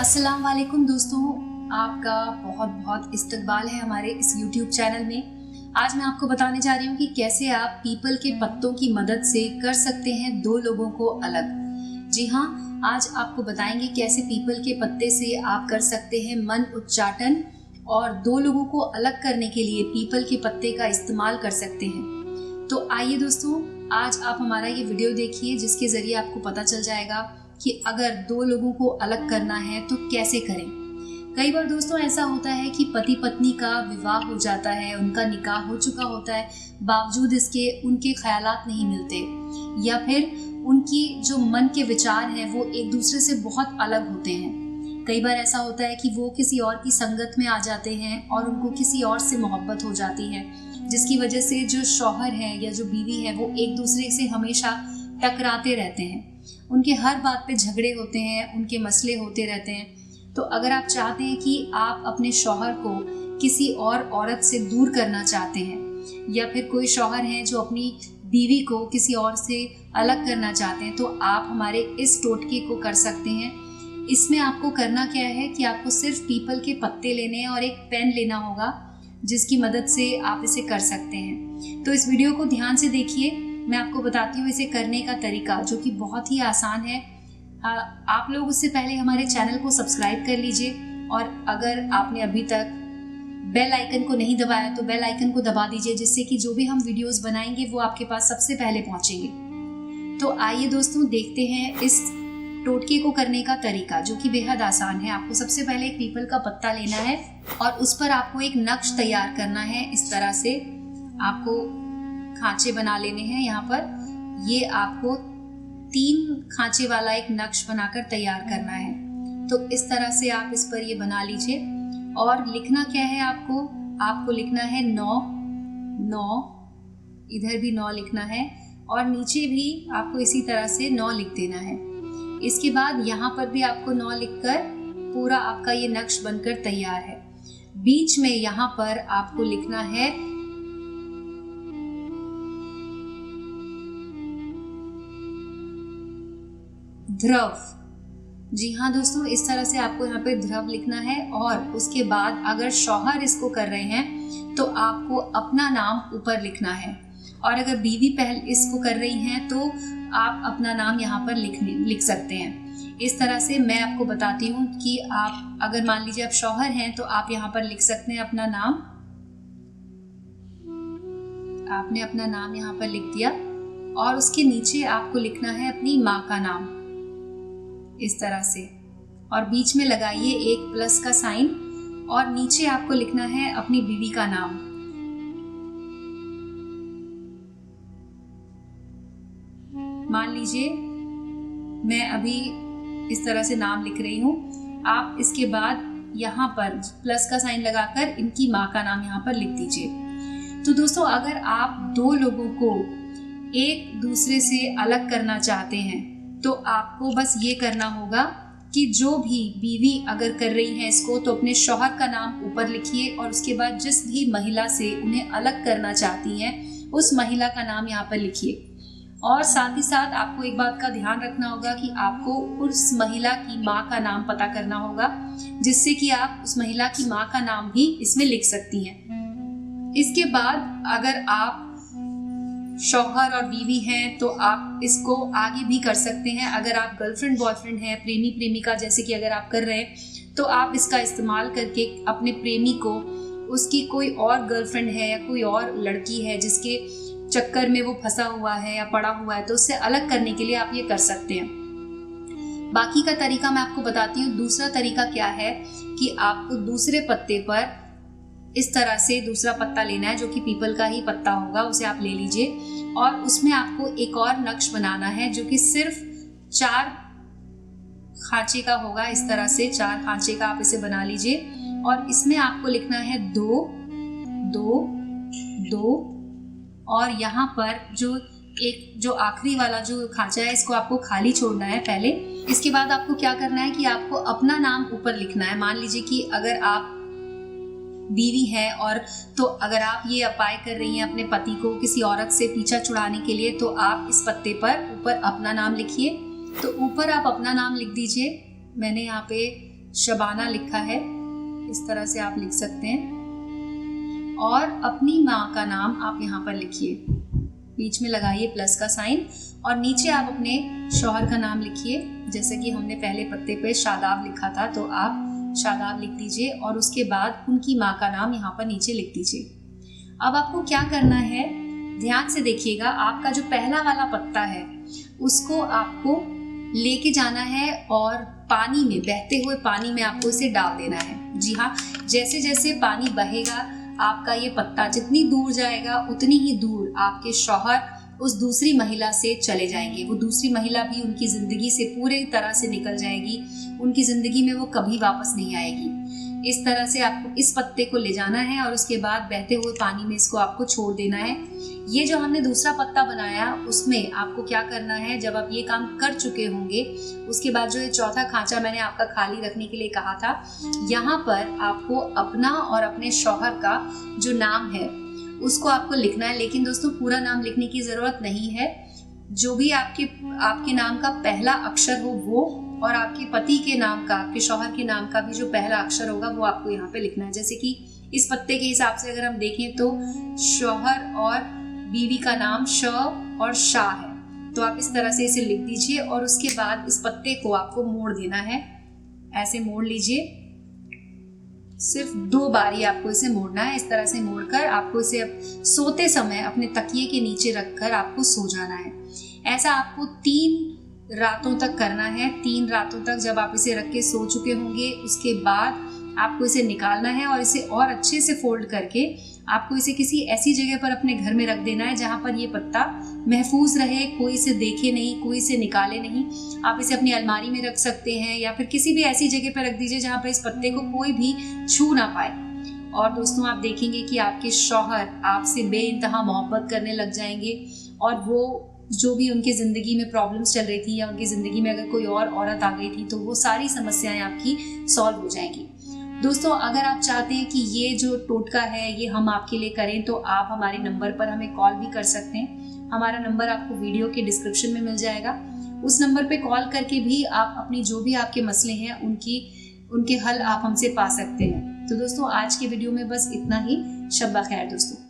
अस्सलाम वालेकुम दोस्तों, आपका बहुत बहुत इस्तकबाल है हमारे इस YouTube चैनल में। आज मैं आपको बताने जा रही हूँ कि कैसे आप पीपल के पत्तों की मदद से कर सकते हैं दो लोगों को अलग। जी हाँ, आज आपको बताएंगे कैसे पीपल के पत्ते से आप कर सकते हैं मन उच्चाटन और दो लोगों को अलग करने के लिए पीपल के पत्ते का इस्तेमाल कर सकते हैं। तो आइए दोस्तों, आज आप हमारा ये वीडियो देखिए जिसके ज़रिए आपको पता चल जाएगा कि अगर दो लोगों को अलग करना है तो कैसे करें। कई बार दोस्तों ऐसा होता है कि पति पत्नी का विवाह हो जाता है, उनका निकाह हो चुका होता है, बावजूद इसके उनके ख्यालात नहीं मिलते या फिर उनकी जो मन के विचार हैं वो एक दूसरे से बहुत अलग होते हैं। कई बार ऐसा होता है कि वो किसी और की संगत में आ जाते हैं और उनको किसी और से मोहब्बत हो जाती है, जिसकी वजह से जो शौहर है या जो बीवी है वो एक दूसरे से हमेशा टकराते रहते हैं। उनके हर बात पे झगड़े होते हैं, उनके मसले होते रहते हैं। तो अगर आप चाहते हैं कि आप अपने शौहर को किसी और औरत से दूर करना चाहते हैं या फिर कोई शौहर है जो अपनी बीवी को किसी और से अलग करना चाहते हैं, तो आप हमारे इस टोटके को कर सकते हैं। इसमें आपको करना क्या है कि आपको सिर्फ पीपल के पत्ते लेने हैं और एक पेन लेना होगा जिसकी मदद से आप इसे कर सकते हैं। तो इस वीडियो को ध्यान से देखिए, मैं आपको बताती हूँ इसे करने का तरीका जो कि बहुत ही आसान है। आप लोग उससे पहले हमारे चैनल को सब्सक्राइब कर लीजिए और अगर आपने अभी तक बेल आइकन को नहीं दबाया तो बेल आइकन को दबा दीजिए, जिससे कि जो भी हम वीडियोस बनाएंगे वो आपके पास सबसे पहले पहुंचेंगे। तो आइए दोस्तों, देखते हैं इस टोटके को करने का तरीका जो कि बेहद आसान है। आपको सबसे पहले एक पीपल का पत्ता लेना है और उस पर आपको एक नक्श तैयार करना है। इस तरह से आपको खांचे बना लेने हैं। यहाँ पर ये आपको 3 खांचे वाला एक नक्श बनाकर तैयार करना है। तो इस तरह से आप इस पर ये बना लीजिए और लिखना क्या है आपको लिखना है 9, इधर भी 9 लिखना है और नीचे भी आपको इसी तरह से 9 लिख देना है। इसके बाद यहाँ पर भी आपको 9 लिखकर पूरा आपका ये नक्श बनकर तैयार है। बीच में यहाँ पर आपको लिखना है ध्रुव। जी हाँ दोस्तों, इस तरह से आपको यहाँ पे ध्रुव लिखना है और उसके बाद अगर शौहर इसको कर रहे हैं तो आपको अपना नाम ऊपर लिखना है और अगर बीवी पहले इसको कर रही हैं तो आप अपना नाम यहाँ पर लिख सकते हैं। इस तरह से मैं आपको बताती हूँ कि आप अगर मान लीजिए आप शौहर हैं तो आप यहाँ पर लिख सकते हैं अपना नाम। आपने अपना नाम यहाँ पर लिख दिया और उसके नीचे आपको लिखना है अपनी माँ का नाम इस तरह से, और बीच में लगाइए एक प्लस का साइन और नीचे आपको लिखना है अपनी बीवी का नाम। मान लीजिए मैं अभी इस तरह से नाम लिख रही हूँ। आप इसके बाद यहाँ पर प्लस का साइन लगाकर इनकी माँ का नाम यहाँ पर लिख दीजिए। तो दोस्तों, अगर आप दो लोगों को एक दूसरे से अलग करना चाहते हैं तो आपको बस ये करना होगा कि जो भी बीवी अगर कर रही है इसको तो अपने शौहर का नाम ऊपर लिखिए और उसके बाद जिस भी महिला से उन्हें अलग करना चाहती हैं उस महिला का नाम यहाँ पर लिखिए। और साथ ही साथ आपको एक बात का ध्यान रखना होगा कि आपको उस महिला की माँ का नाम पता करना होगा, जिससे कि आप उस महिला की माँ का नाम भी इसमें लिख सकती हैं। इसके बाद अगर आप शौहर और बीवी हैं तो आप इसको आगे भी कर सकते हैं। अगर आप गर्लफ्रेंड बॉयफ्रेंड हैं, प्रेमी प्रेमिका जैसे कि अगर आप कर रहे हैं तो आप इसका इस्तेमाल करके अपने प्रेमी को, उसकी कोई और गर्लफ्रेंड है या कोई और लड़की है जिसके चक्कर में वो फंसा हुआ है या पड़ा हुआ है, तो उससे अलग करने के लिए आप ये कर सकते हैं। बाकी का तरीका मैं आपको बताती हूँ। दूसरा तरीका क्या है कि आपको दूसरे पत्ते पर इस तरह से दूसरा पत्ता लेना है जो कि पीपल का ही पत्ता होगा, उसे आप ले लीजिए और उसमें आपको एक और नक्श बनाना है जो कि सिर्फ 4 खांचे का होगा। इस तरह से 4 खांचे का आप इसे बना लीजिए और इसमें आपको लिखना है 2, 2, 2 और यहाँ पर जो आखिरी वाला जो खांचा है इसको आपको खाली छोड़ना है पहले। इसके बाद आपको क्या करना है कि आपको अपना नाम ऊपर लिखना है। मान लीजिए कि अगर आप बीवी है और तो अगर आप ये उपाय कर रही हैं अपने पति को किसी औरत से पीछा छुड़ाने के लिए, तो आप इस पत्ते पर ऊपर अपना नाम लिखिए। तो ऊपर आप अपना नाम लिख दीजिए। मैंने यहाँ पे शबाना लिखा है, इस तरह से आप लिख सकते हैं। और अपनी माँ का नाम आप यहाँ पर लिखिए, बीच में लगाइए प्लस का साइन, और नीचे आप अपने शौहर का नाम लिखिए। जैसे कि हमने पहले पत्ते पे शादाब लिखा था, तो आप शादाब लिख दीजिए और उसके बाद उनकी माँ का नाम यहाँ पर नीचे लिख दीजिए। अब आपको क्या करना है, ध्यान से देखिएगा। आपका जो पहला वाला पत्ता है उसको आपको लेके जाना है और पानी में, बहते हुए पानी में आपको इसे डाल देना है। जी हाँ, जैसे जैसे पानी बहेगा आपका ये पत्ता जितनी दूर जाएगा उतनी ही दूर आपके शौहर उस दूसरी महिला से चले जाएंगे। वो दूसरी महिला भी उनकी जिंदगी से पूरी तरह से निकल जाएगी, उनकी जिंदगी में वो कभी वापस नहीं आएगी। इस तरह से आपको इस पत्ते को ले जाना है और उसके बाद बहते हुए पानी में इसको आपको छोड़ देना है। ये जो हमने दूसरा पत्ता बनाया उसमें आपको क्या करना है, जब आप ये काम कर चुके होंगे उसके बाद जो ये चौथा खांचा मैंने आपका खाली रखने के लिए कहा था, यहाँ पर आपको अपना और अपने शौहर का जो नाम है उसको आपको लिखना है। लेकिन दोस्तों पूरा नाम लिखने की जरूरत नहीं है, जो भी आपके नाम का पहला अक्षर हो वो, और आपके पति के नाम का, आपके शौहर के नाम का भी जो पहला अक्षर होगा वो आपको यहाँ पे लिखना है। जैसे कि इस पत्ते के हिसाब से अगर हम देखें तो शौहर और बीवी का नाम श और शाह है, तो आप इस तरह से इसे लिख दीजिए और उसके बाद इस पत्ते को आपको मोड़ देना है। ऐसे मोड़ लीजिए, सिर्फ 2 बारी आपको इसे मोड़ना है। इस तरह से मोड़कर आपको इसे अब सोते समय अपने तकिए के नीचे रखकर आपको सो जाना है। ऐसा आपको 3 रातों तक करना है। 3 रातों तक जब आप इसे रख के सो चुके होंगे उसके बाद आपको इसे निकालना है और इसे और अच्छे से फोल्ड करके आपको इसे किसी ऐसी जगह पर अपने घर में रख देना है जहाँ पर ये पत्ता महफूज रहे, कोई इसे देखे नहीं, कोई इसे निकाले नहीं। आप इसे अपनी अलमारी में रख सकते हैं या फिर किसी भी ऐसी जगह पर रख दीजिए जहाँ पर इस पत्ते को कोई भी छू ना पाए। और दोस्तों आप देखेंगे कि आपके शौहर आपसे बेइंतहा मोहब्बत करने लग जाएंगे और वो जो भी उनकी ज़िंदगी में प्रॉब्लम्स चल रही थी या उनकी ज़िंदगी में अगर कोई और औरत आ गई थी तो वो सारी समस्याएं आपकी सॉल्व हो जाएंगी। दोस्तों अगर आप चाहते हैं कि ये जो टोटका है ये हम आपके लिए करें तो आप हमारे नंबर पर हमें कॉल भी कर सकते हैं। हमारा नंबर आपको वीडियो के डिस्क्रिप्शन में मिल जाएगा। उस नंबर पे कॉल करके भी आप अपनी जो भी आपके मसले हैं उनके हल आप हमसे पा सकते हैं। तो दोस्तों आज के वीडियो में बस इतना ही। शब्बा खैर दोस्तों।